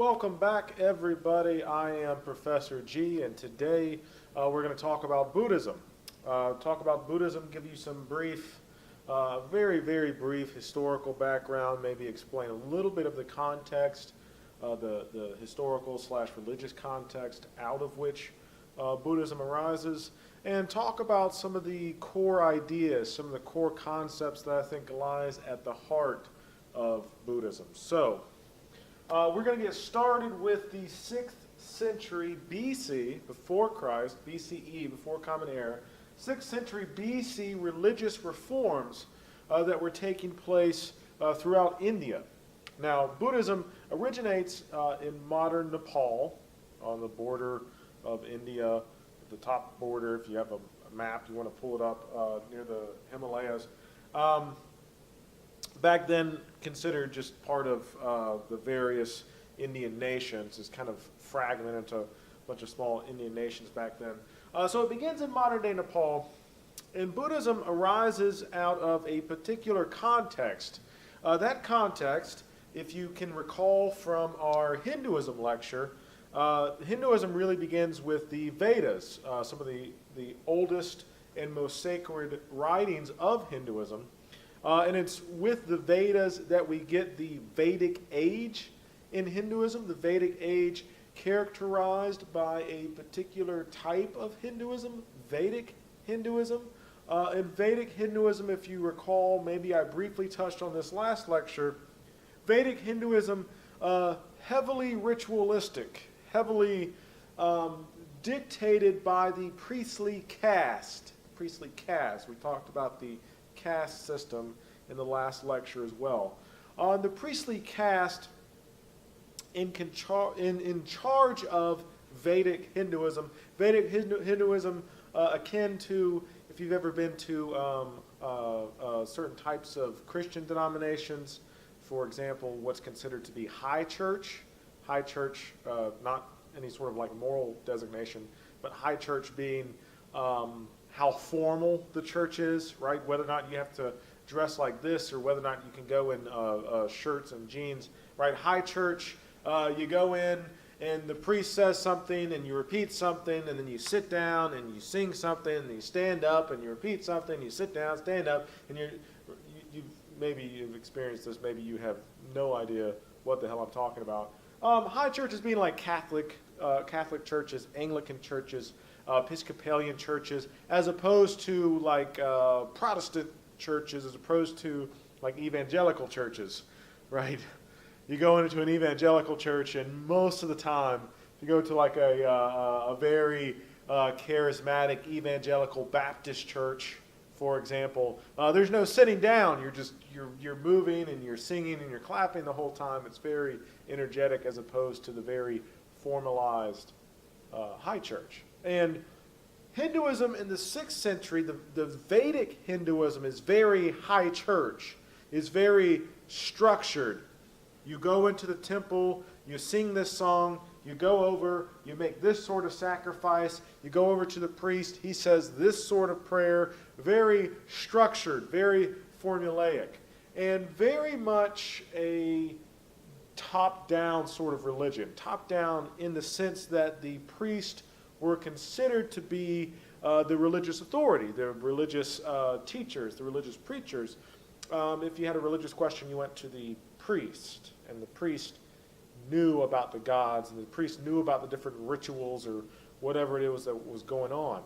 Welcome back, everybody. I am Professor G, and today we're going to talk about Buddhism. Give you some brief, very brief historical background, maybe explain a little bit of the context, the historical/religious context out of which Buddhism arises, and talk about some of the core ideas, some of the core concepts that I think lies at the heart of Buddhism. So, we're going to get started with the 6th century BC, before Christ, BCE, before Common Era, 6th century BC religious reforms that were taking place throughout India. Now, Buddhism originates in modern Nepal, on the border of India, the top border. If you have a map, you want to pull it up near the Himalayas. Back then, considered just part of the various Indian nations. It's kind of fragmented into a bunch of small Indian nations back then. So it begins in modern-day Nepal, and Buddhism arises out of a particular context. That context, if you can recall from our Hinduism lecture, Hinduism really begins with the Vedas, some of the oldest and most sacred writings of Hinduism. And it's with the Vedas that we get the Vedic age in Hinduism, the Vedic age characterized by a particular type of Hinduism, Vedic Hinduism. In Vedic Hinduism, if you recall, maybe I briefly touched on this last lecture, Vedic Hinduism, heavily ritualistic, heavily dictated by the priestly caste. We talked about the caste system in the last lecture as well. The priestly caste in charge of Vedic Hinduism. Vedic Hinduism akin to, if you've ever been to certain types of Christian denominations, for example, what's considered to be high church. High church, not any sort of like moral designation, but high church being how formal the church is, right? Whether or not you have to dress like this or whether or not you can go in shirts and jeans, right? High church, you go in and the priest says something and you repeat something and then you sit down and you sing something and you stand up and you repeat something, you sit down, stand up, and maybe you've experienced this, maybe you have no idea what the hell I'm talking about. High churches being like Catholic churches, Anglican churches, Episcopalian churches, as opposed to like Protestant churches, as opposed to like evangelical churches, right? You go into an evangelical church, and most of the time, if you go to like a very charismatic evangelical Baptist church, for example, there's no sitting down. You're moving and you're singing and you're clapping the whole time. It's very energetic as opposed to the very formalized high church. And Hinduism in the 6th century, the Vedic Hinduism is very high church, is very structured. You go into the temple, you sing this song, you go over, you make this sort of sacrifice, you go over to the priest, he says this sort of prayer, very structured, very formulaic, and very much a top-down sort of religion. Top-down in the sense that the priest were considered to be the religious authority, the religious teachers, the religious preachers. If you had a religious question, you went to the priest, and the priest knew about the gods, and the priest knew about the different rituals or whatever it was that was going on.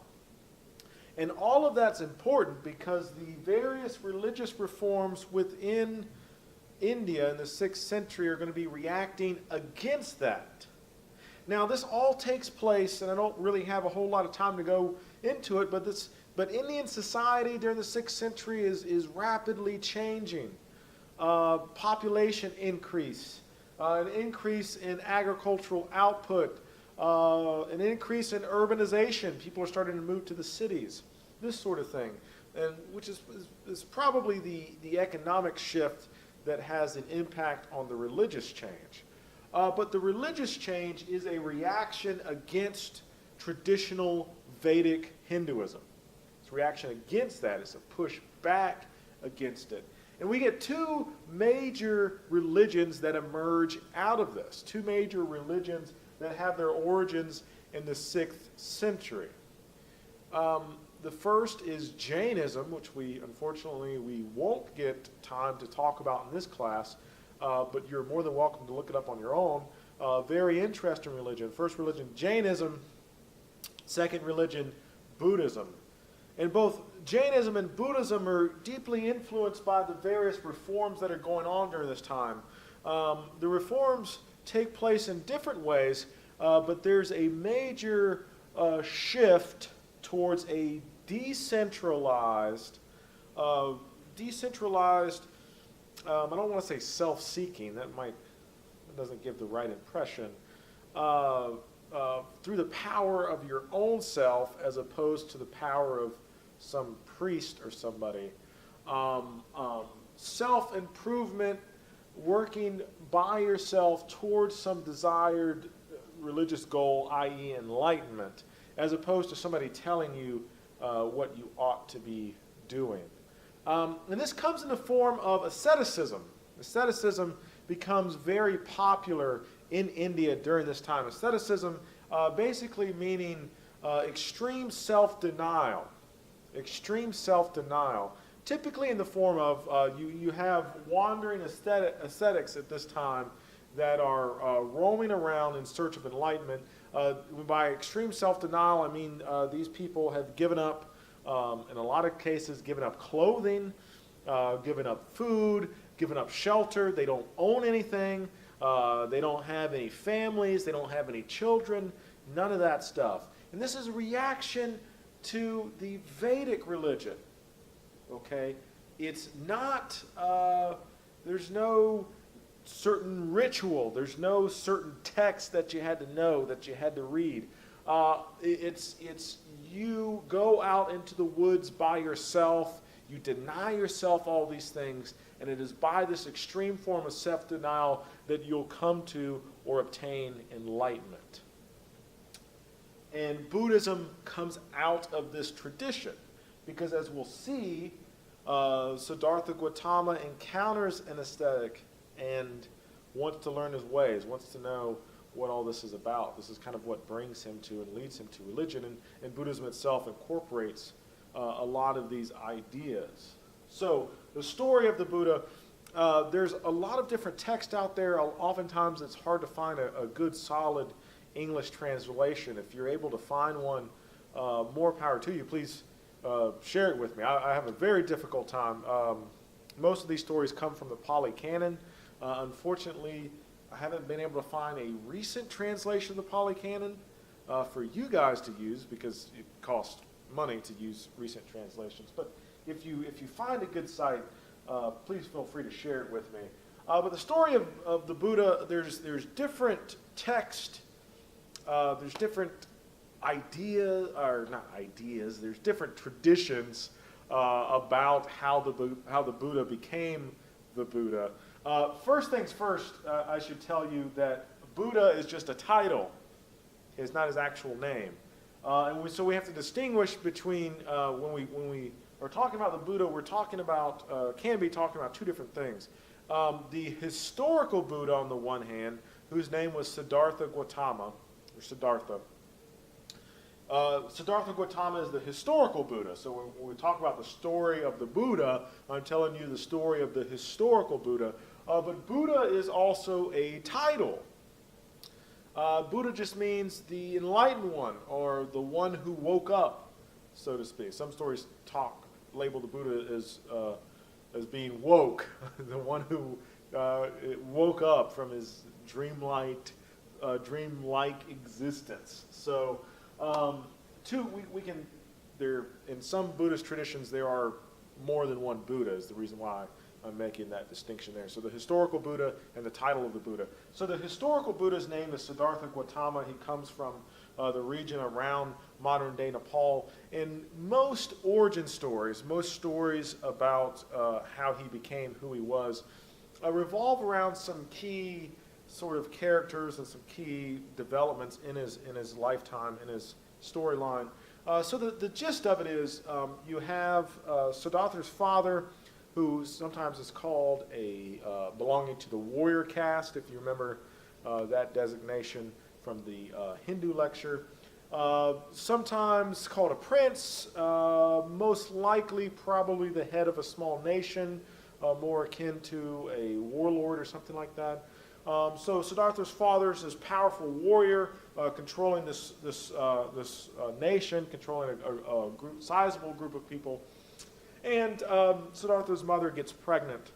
And all of that's important because the various religious reforms within India in the 6th century are going to be reacting against that. Now, this all takes place, and I don't really have a whole lot of time to go into it, but Indian society during the 6th century is rapidly changing. Population increase, an increase in agricultural output, an increase in urbanization. People are starting to move to the cities, this sort of thing, and which is probably the economic shift that has an impact on the religious change. But the religious change is a reaction against traditional Vedic Hinduism. It's a reaction against that. It's a push back against it. And we get two major religions that emerge out of this, two major religions that have their origins in the 6th century. The first is Jainism, which unfortunately we won't get time to talk about in this class, but you're more than welcome to look it up on your own. Very interesting religion. First religion, Jainism. Second religion, Buddhism. And both Jainism and Buddhism are deeply influenced by the various reforms that are going on during this time. The reforms take place in different ways, but there's a major shift towards a decentralized, I don't want to say self-seeking, that doesn't give the right impression, through the power of your own self as opposed to the power of some priest or somebody. Self-improvement, working by yourself towards some desired religious goal, i.e. enlightenment, as opposed to somebody telling you what you ought to be doing. And this comes in the form of asceticism. Asceticism becomes very popular in India during this time. Asceticism basically meaning extreme self-denial. Extreme self-denial. Typically in the form of, you have wandering ascetics at this time that are roaming around in search of enlightenment. By extreme self-denial, I mean these people have given up, in a lot of cases, given up clothing, given up food, given up shelter. They don't own anything. They don't have any families. They don't have any children. None of that stuff. And this is a reaction to the Vedic religion. Okay? It's not, there's no certain ritual. There's no certain text that you had to know, that you had to read. It's you go out into the woods by yourself. You deny yourself all these things, and it is by this extreme form of self-denial that you'll come to or obtain enlightenment. And Buddhism comes out of this tradition, because as we'll see, Siddhartha Gautama encounters an ascetic and wants to learn his ways, wants to know what all this is about. This is kind of what brings him to and leads him to religion, and Buddhism itself incorporates a lot of these ideas. So the story of the Buddha, there's a lot of different text out there. Oftentimes it's hard to find a good solid English translation. If you're able to find one, more power to you. Please share it with me. I have a very difficult time. Most of these stories come from the Pali Canon. Unfortunately, I haven't been able to find a recent translation of the Pali Canon for you guys to use, because it costs money to use recent translations. But if you find a good site, please feel free to share it with me. But the story of the Buddha, there's different text, there's different ideas, or not ideas, there's different traditions about how the Buddha became the Buddha. First things first, I should tell you that Buddha is just a title. It's not his actual name. So we have to distinguish between, when we are talking about the Buddha, we're talking about, can be talking about two different things. The historical Buddha on the one hand, whose name was Siddhartha Gautama, or Siddhartha. Siddhartha Gautama is the historical Buddha. So when we talk about the story of the Buddha, I'm telling you the story of the historical Buddha. But Buddha is also a title. Buddha just means the enlightened one, or the one who woke up, so to speak. Some stories label the Buddha as being woke, the one who woke up from his dreamlike existence. So, in some Buddhist traditions, there are more than one Buddha, is the reason why I'm making that distinction there. So the historical Buddha and the title of the Buddha. So the historical Buddha's name is Siddhartha Gautama. He comes from the region around modern-day Nepal. And most origin stories, most stories about how he became who he was, revolve around some key sort of characters and some key developments in his lifetime, in his storyline. So the gist of it is, you have Siddhartha's father, who sometimes is called a belonging to the warrior caste, if you remember that designation from the Hindu lecture. Sometimes called a prince, most likely probably the head of a small nation, more akin to a warlord or something like that. So Siddhartha's father is this powerful warrior controlling this nation, controlling a sizable group of people. And Siddhartha's mother gets pregnant.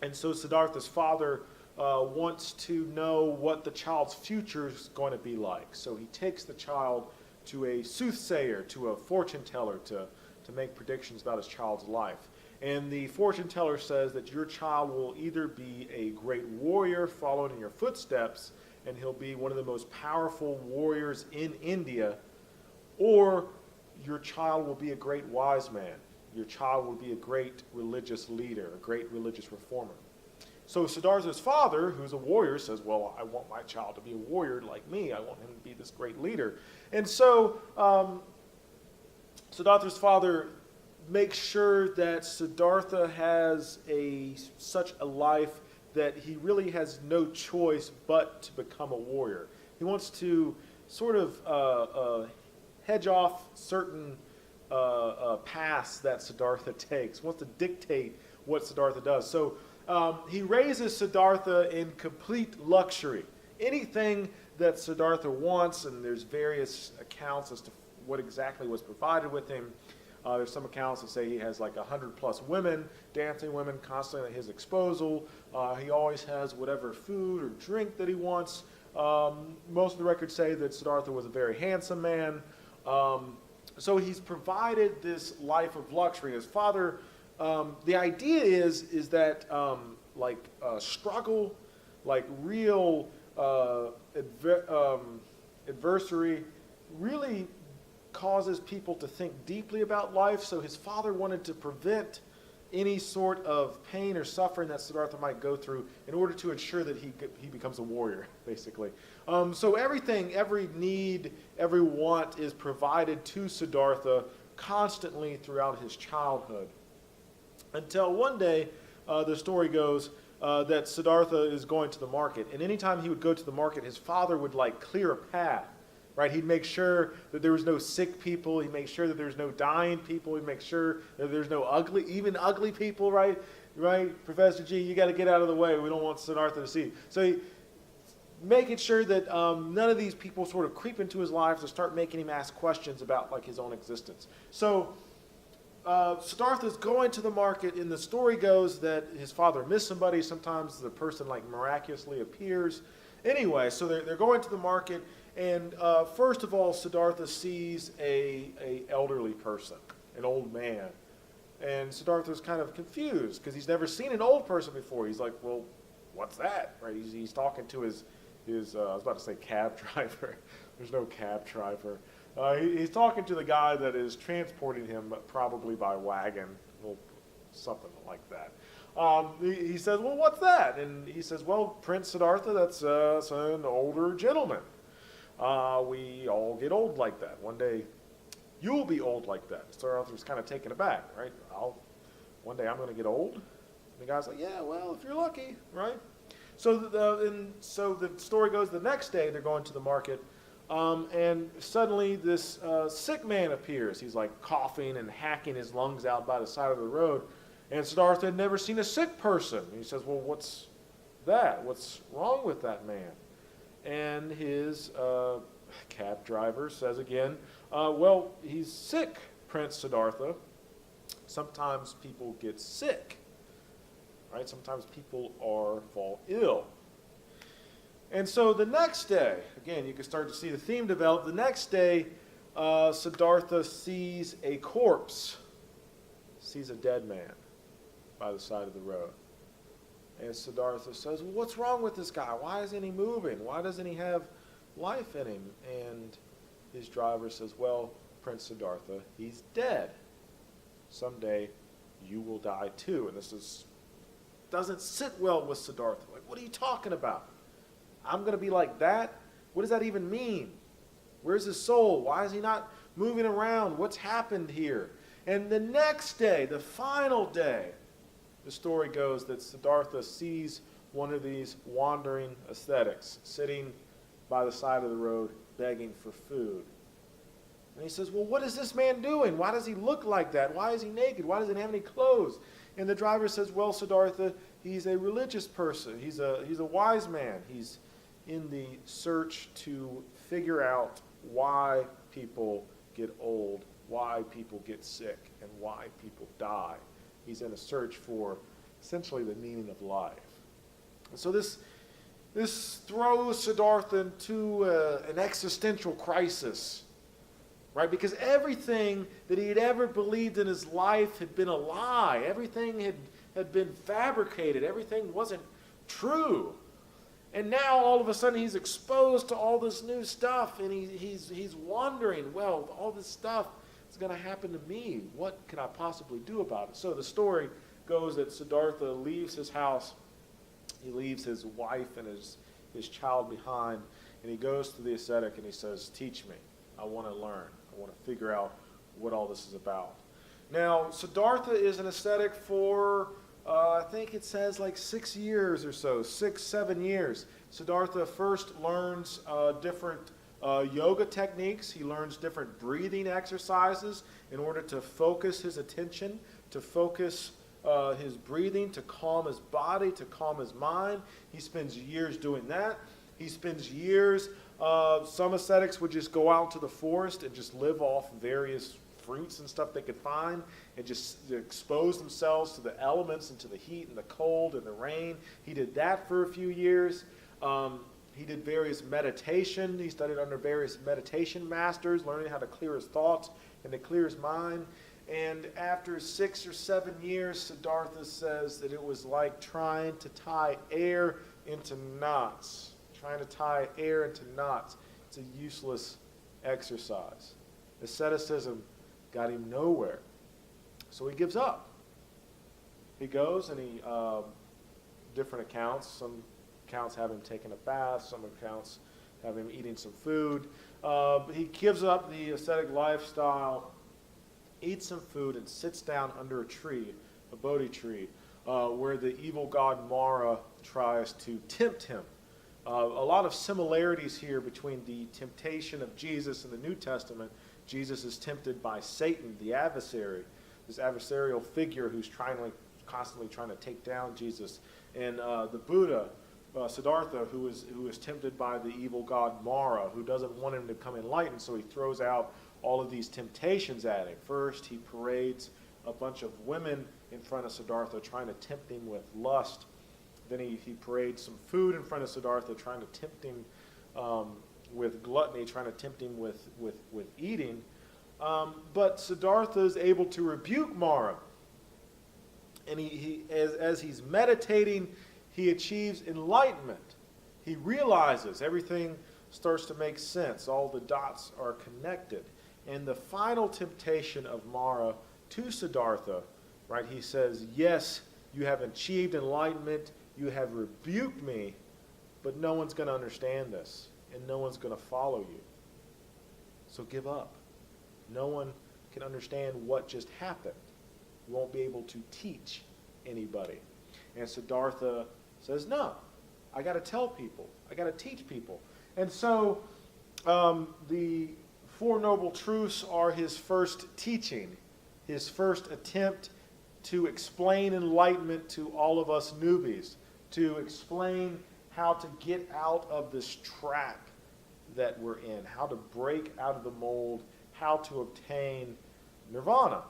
And so Siddhartha's father wants to know what the child's future is going to be like. So he takes the child to a soothsayer, to a fortune teller, to make predictions about his child's life. And the fortune teller says that your child will either be a great warrior following in your footsteps, and he'll be one of the most powerful warriors in India, or your child will be a great wise man. Your child will be a great religious leader, a great religious reformer. So Siddhartha's father, who's a warrior, says, well, I want my child to be a warrior like me. I want him to be this great leader. And so Siddhartha's father makes sure that Siddhartha has such a life that he really has no choice but to become a warrior. He wants to sort of hedge off certain paths that Siddhartha takes, wants to dictate what Siddhartha does. So he raises Siddhartha in complete luxury. Anything that Siddhartha wants, and there's various accounts as to what exactly was provided with him. There's some accounts that say he has like 100+ women, dancing women, constantly at his disposal. He always has whatever food or drink that he wants. Most of the records say that Siddhartha was a very handsome man. So he's provided this life of luxury. His father, the idea is that struggle, like real adversary, really causes people to think deeply about life. So his father wanted to prevent any sort of pain or suffering that Siddhartha might go through in order to ensure that he becomes a warrior, basically. So everything, every need, every want is provided to Siddhartha constantly throughout his childhood. Until one day, the story goes that Siddhartha is going to the market. And anytime he would go to the market, his father would like clear a path. Right, he'd make sure that there was no sick people. He'd make sure that there's no dying people. He'd make sure that there's no even ugly people. Right, Professor G, you got to get out of the way. We don't want Siddhartha to see. So making sure that none of these people sort of creep into his life to start making him ask questions about like his own existence. So Siddhartha's going to the market, and the story goes that his father missed somebody. Sometimes the person like miraculously appears. Anyway, so they're going to the market. And first of all, Siddhartha sees a elderly person, an old man. And Siddhartha's kind of confused because he's never seen an old person before. He's like, well, what's that? Right? He's talking to his I was about to say cab driver. There's no cab driver. He's talking to the guy that is transporting him, probably by wagon, or something like that. He says, well, what's that? And he says, well, Prince Siddhartha, that's an older gentleman. We all get old like that. One day, you'll be old like that. Siddhartha's kind of taken aback, right? One day I'm going to get old. And the guy's like, yeah, well, if you're lucky, right? So the story goes, the next day they're going to the market, and suddenly this sick man appears. He's like coughing and hacking his lungs out by the side of the road. And Siddhartha had never seen a sick person. And he says, well, what's that? What's wrong with that man? And his cab driver says again, well, he's sick, Prince Siddhartha. Sometimes people get sick, right? Sometimes people fall ill. And so the next day, again, you can start to see the theme develop. The next day, Siddhartha sees a corpse, sees a dead man by the side of the road. And Siddhartha says, well, what's wrong with this guy? Why isn't he moving? Why doesn't he have life in him? And his driver says, well, Prince Siddhartha, he's dead. Someday you will die too. And this doesn't sit well with Siddhartha. Like, what are you talking about? I'm going to be like that? What does that even mean? Where's his soul? Why is he not moving around? What's happened here? And the next day, the final day, the story goes that Siddhartha sees one of these wandering ascetics sitting by the side of the road begging for food. And he says, well, what is this man doing? Why does he look like that? Why is he naked? Why doesn't he have any clothes? And the driver says, well, Siddhartha, he's a religious person. He's a wise man. He's in the search to figure out why people get old, why people get sick, and why people die. He's in a search for essentially the meaning of life. And so this throws Siddhartha into an existential crisis, right? Because everything that he had ever believed in his life had been a lie. Everything had been fabricated. Everything wasn't true. And now all of a sudden he's exposed to all this new stuff, and he's wondering, well, all this stuff is going to happen to me. What can I possibly do about it? So the story goes that Siddhartha leaves his house. He leaves his wife and his child behind, and he goes to the ascetic and he says, teach me. I want to learn. I want to figure out what all this is about. Now, Siddhartha is an ascetic for, I think it says like 6 years or so, 7 years. Siddhartha first learns different yoga techniques. He learns different breathing exercises in order to focus his attention, to focus his breathing, to calm his body, to calm his mind. He spends years doing that. He spends years, some ascetics would just go out to the forest and just live off various fruits and stuff they could find and just expose themselves to the elements and to the heat and the cold and the rain. He did that for a few years. He did various meditation. He studied under various meditation masters, learning how to clear his thoughts and to clear his mind. And after 6 or 7 years, Siddhartha says that it was like trying to tie air into knots. Trying to tie air into knots. It's a useless exercise. Asceticism got him nowhere. So he gives up. He goes and he, different accounts, some accounts have him taking a bath, some accounts have him eating some food. He gives up the ascetic lifestyle, eats some food, and sits down under a tree, a Bodhi tree, where the evil god Mara tries to tempt him. A lot of similarities here between the temptation of Jesus in the New Testament. Jesus is tempted by Satan, the adversary, this adversarial figure who's constantly trying to take down Jesus. And the Buddha, Siddhartha, who is tempted by the evil god Mara, who doesn't want him to become enlightened, so he throws out all of these temptations at him. First, he parades a bunch of women in front of Siddhartha, trying to tempt him with lust. Then he parades some food in front of Siddhartha, trying to tempt him with gluttony, trying to tempt him with eating. But Siddhartha is able to rebuke Mara. And as he's meditating, he achieves enlightenment. He realizes everything starts to make sense. All the dots are connected. And the final temptation of Mara to Siddhartha, right, he says, yes, you have achieved enlightenment, you have rebuked me, but no one's going to understand this, and no one's going to follow you. So give up. No one can understand what just happened. You won't be able to teach anybody. And Siddhartha says, no, I got to tell people. I got to teach people. And so the Four Noble Truths are his first teaching, his first attempt to explain enlightenment to all of us newbies, to explain how to get out of this trap that we're in, how to break out of the mold, how to obtain nirvana,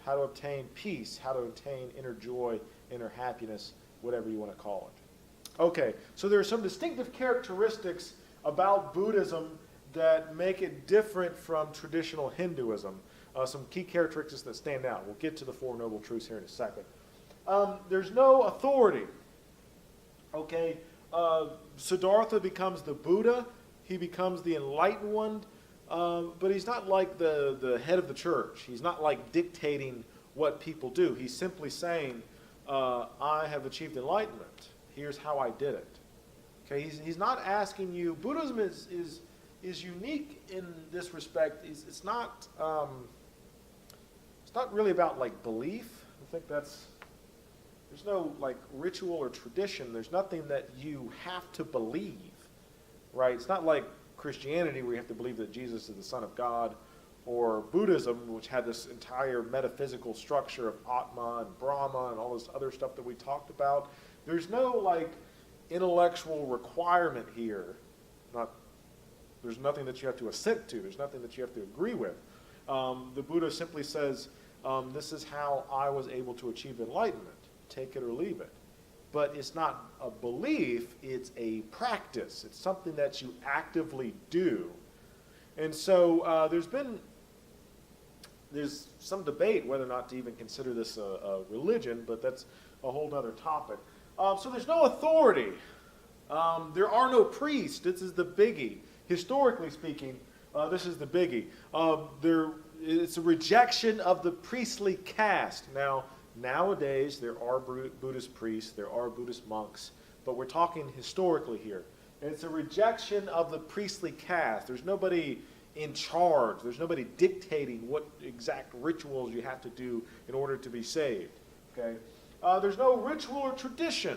how to obtain peace, how to obtain inner joy, inner happiness, whatever you want to call it. Okay, so there are some distinctive characteristics about Buddhism that make it different from traditional Hinduism. Some key characteristics that stand out. We'll get to the Four Noble Truths here in a second. There's no authority. Okay, Siddhartha becomes the Buddha. He becomes the enlightened one, but he's not like the head of the church. He's not like dictating what people do. He's simply saying, I have achieved enlightenment. Here's how I did it. Okay, he's not asking you. Buddhism is unique in this respect. It's not really about like belief. I think that's There's no like ritual or tradition. There's nothing that you have to believe, right? It's not like Christianity where you have to believe that Jesus is the Son of God, or Buddhism, which had this entire metaphysical structure of Atma and Brahma and all this other stuff that we talked about. There's no like intellectual requirement here. There's nothing that you have to assent to. There's nothing that you have to agree with. The Buddha simply says, this is how I was able to achieve enlightenment. Take it or leave it. But it's not a belief, it's a practice. It's something that you actively do. And so there's some debate whether or not to even consider this a religion, but that's a whole other topic. So there's no authority. There are no priests. This is the biggie. Historically speaking, this is the biggie. It's a rejection of the priestly caste. Now, nowadays, there are Buddhist priests, there are Buddhist monks, but we're talking historically here. And it's a rejection of the priestly caste. There's nobody in charge. There's nobody dictating what exact rituals you have to do in order to be saved. Okay? There's no ritual or tradition.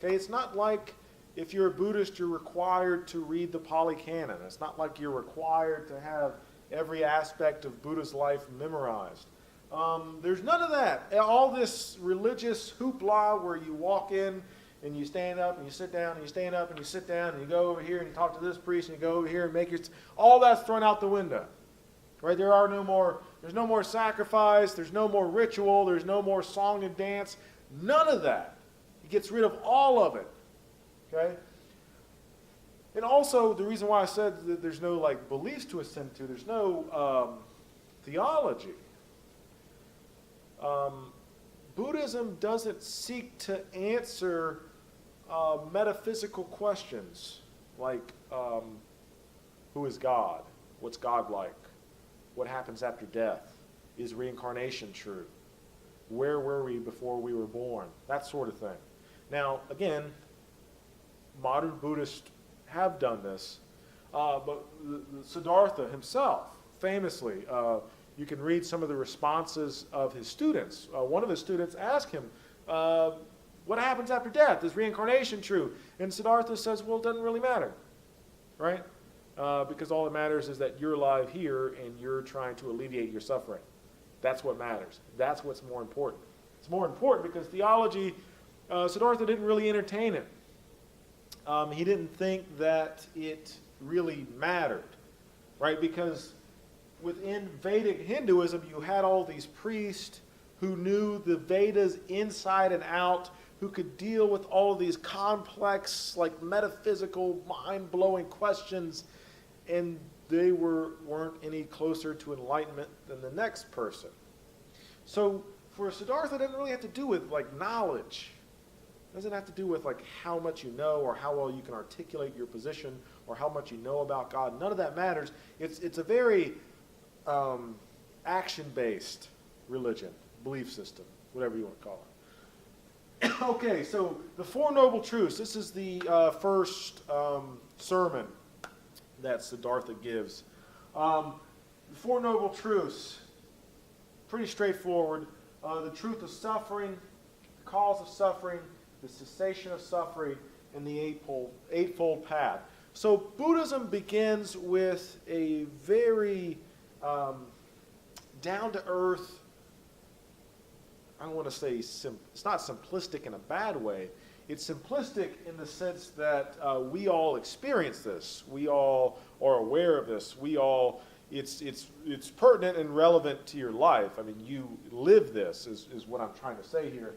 Okay? It's not like if you're a Buddhist, you're required to read the Pali Canon. It's not like you're required to have every aspect of Buddha's life memorized. There's none of that. All this religious hoopla where you walk in and you stand up and you sit down and you stand up and you sit down and you go over here and you talk to this priest and you go over here and make your... All that's thrown out the window. Right? There's no more sacrifice. There's no more ritual. There's no more song and dance. None of that. He gets rid of all of it. Okay? And also, the reason why I said that there's no like beliefs to ascend to, there's no theology. Buddhism doesn't seek to answer metaphysical questions like who is God? What's God like? What happens after death? Is reincarnation true? Where were we before we were born? That sort of thing. Now, again, modern Buddhists have done this, but Siddhartha himself, famously, you can read some of the responses of his students. One of his students asked him, what happens after death? Is reincarnation true? And Siddhartha says, well, it doesn't really matter, right? Because all that matters is that you're alive here and you're trying to alleviate your suffering. That's what matters. That's what's more important. It's more important because theology, Siddhartha didn't really entertain it. He didn't think that it really mattered, right? Because within Vedic Hinduism, you had all these priests who knew the Vedas inside and out, who could deal with all of these complex, like metaphysical, mind-blowing questions, and they weren't any closer to enlightenment than the next person. So for Siddhartha, it didn't really have to do with like knowledge. It doesn't have to do with like how much you know or how well you can articulate your position or how much you know about God. None of that matters. It's a very action-based religion, belief system, whatever you want to call it. Okay, so the Four Noble Truths. This is the first sermon that Siddhartha gives. The Four Noble Truths, pretty straightforward. The truth of suffering, the cause of suffering, the cessation of suffering, and the eightfold path. So Buddhism begins with a very down-to-earth, I don't want to say, it's not simplistic in a bad way. It's simplistic in the sense that we all experience this. We all are aware of this. It's pertinent and relevant to your life. I mean, you live this, is what I'm trying to say here.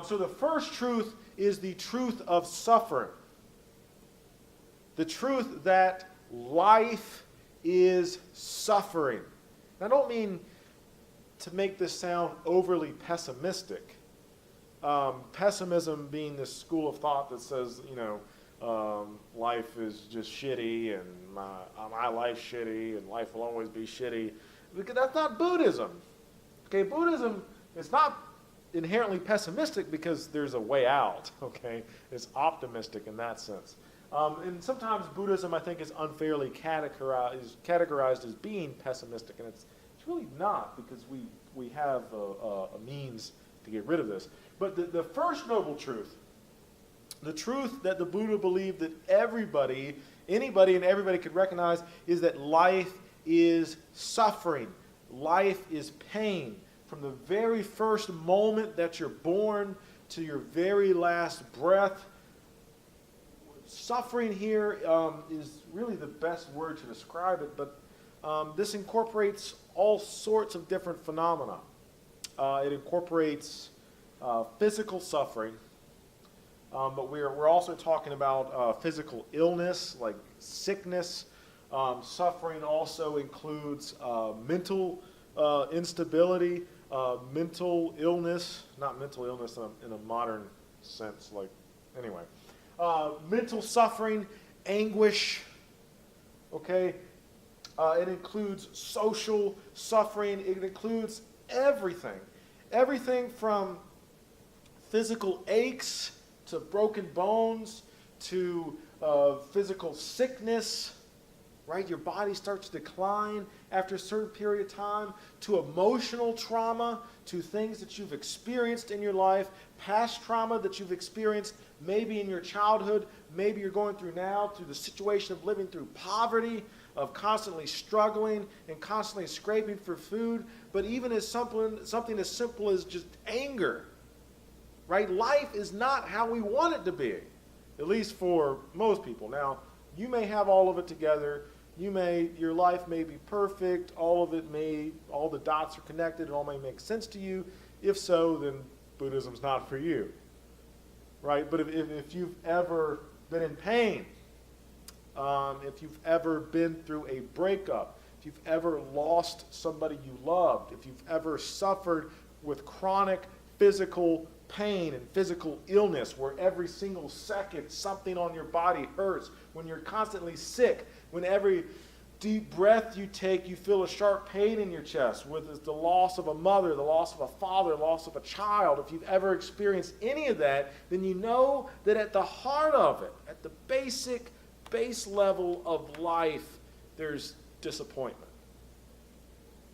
So the first truth is the truth of suffering. The truth that life is suffering. And I don't mean to make this sound overly pessimistic. Pessimism being this school of thought that says, life is just shitty and my life's shitty and life will always be shitty. Because that's not Buddhism. Okay, Buddhism is not inherently pessimistic because there's a way out, okay? It's optimistic in that sense. And sometimes Buddhism, I think, is unfairly categorized as being pessimistic, and it's really not, because we have a means to get rid of this. But the first noble truth, the truth that the Buddha believed that anybody and everybody could recognize, is that life is suffering. Life is pain. From the very first moment that you're born to your very last breath, suffering here is really the best word to describe it, but this incorporates all sorts of different phenomena. It incorporates physical suffering, but we're also talking about physical illness, like sickness. Suffering also includes mental instability, mental illness, not mental illness in a modern sense, like, anyway. Mental suffering, anguish, okay? It includes social suffering. It includes everything. Everything from physical aches to broken bones to physical sickness, right? Your body starts to decline after a certain period of time, to emotional trauma, to things that you've experienced in your life, past trauma that you've experienced maybe in your childhood, maybe you're going through now, through the situation of living through poverty, of constantly struggling and constantly scraping for food, but even as something as simple as just anger, right? Life is not how we want it to be, at least for most people. Now, you may have all of it together. Your life may be perfect. All the dots are connected. It all may make sense to you. If so, then Buddhism's not for you, right? But if you've ever been in pain, if you've ever been through a breakup, if you've ever lost somebody you loved, if you've ever suffered with chronic physical pain and physical illness where every single second something on your body hurts, when you're constantly sick, when every deep breath you take you feel a sharp pain in your chest, whether it's the loss of a mother, the loss of a father, the loss of a child, if you've ever experienced any of that, then you know that at the heart of it, at the base level of life, there's disappointment.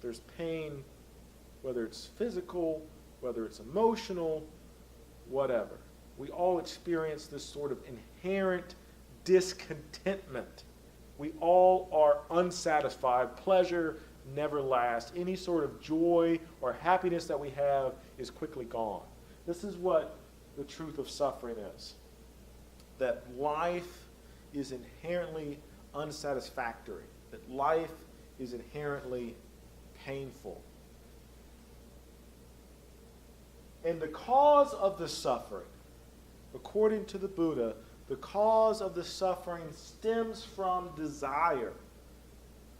There's pain, whether it's physical, whether it's emotional, whatever. We all experience this sort of inherent discontentment. We all are unsatisfied. Pleasure never lasts. Any sort of joy or happiness that we have is quickly gone. This is what the truth of suffering is. That life is inherently unsatisfactory. That life is inherently painful. And the cause of the suffering, according to the Buddha, the cause of the suffering stems from desire.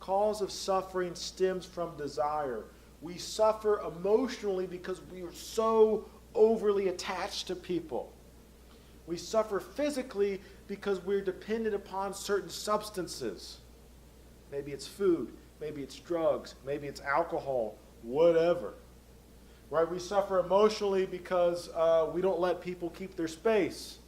Cause of suffering stems from desire. We suffer emotionally because we are so overly attached to people. We suffer physically because we're dependent upon certain substances. Maybe it's food, maybe it's drugs, maybe it's alcohol, whatever. Right? We suffer emotionally because we don't let people keep their space.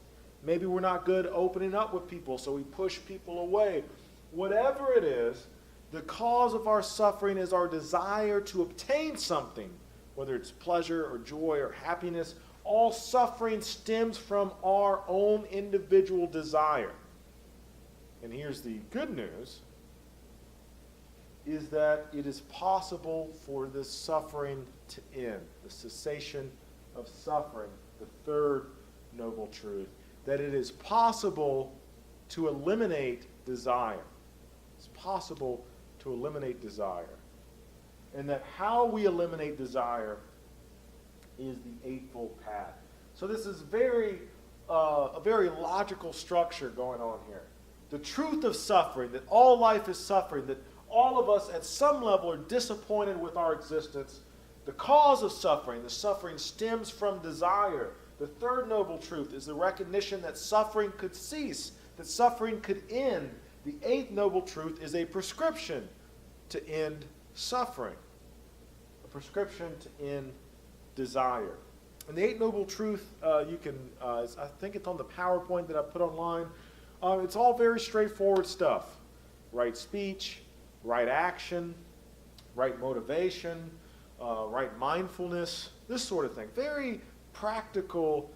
Maybe we're not good opening up with people, so we push people away. Whatever it is, the cause of our suffering is our desire to obtain something, whether it's pleasure or joy or happiness. All suffering stems from our own individual desire. And here's the good news, is that it is possible for this suffering to end. The cessation of suffering, the third noble truth. That it is possible to eliminate desire. It's possible to eliminate desire. And that how we eliminate desire is the Eightfold Path. So this is a very logical structure going on here. The truth of suffering, that all life is suffering, that all of us at some level are disappointed with our existence. The cause of suffering, the suffering stems from desire. The third noble truth is the recognition that suffering could cease, that suffering could end. The eighth noble truth is a prescription to end suffering, a prescription to end desire. And the eighth noble truth, I think it's on the PowerPoint that I put online. It's all very straightforward stuff. Right speech, right action, right motivation, right mindfulness, this sort of thing. Very practical,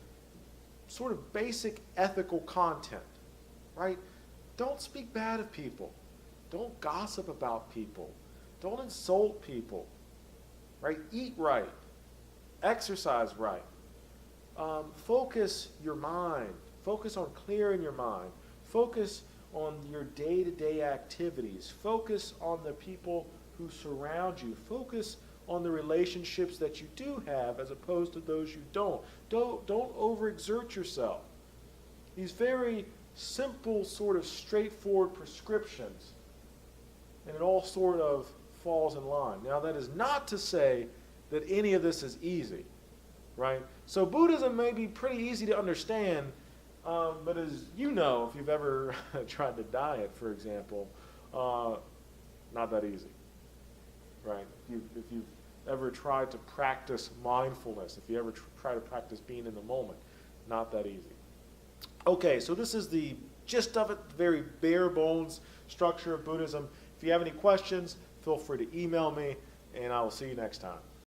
sort of basic ethical content, right? Don't speak bad of people. Don't gossip about people. Don't insult people, right? Eat right. Exercise right. Focus your mind. Focus on clearing your mind. Focus on your day-to-day activities. Focus on the people who surround you. Focus on the relationships that you do have as opposed to those you don't. Don't overexert yourself. These very simple, sort of straightforward prescriptions, and it all sort of falls in line. Now, that is not to say that any of this is easy, right? So Buddhism may be pretty easy to understand, but as you know, if you've ever tried to diet, for example, not that easy, right? If you've ever tried to practice mindfulness, if you ever try to practice being in the moment, not that easy. Okay, so this is the gist of it, very bare bones structure of Buddhism. If you have any questions, feel free to email me, and I will see you next time.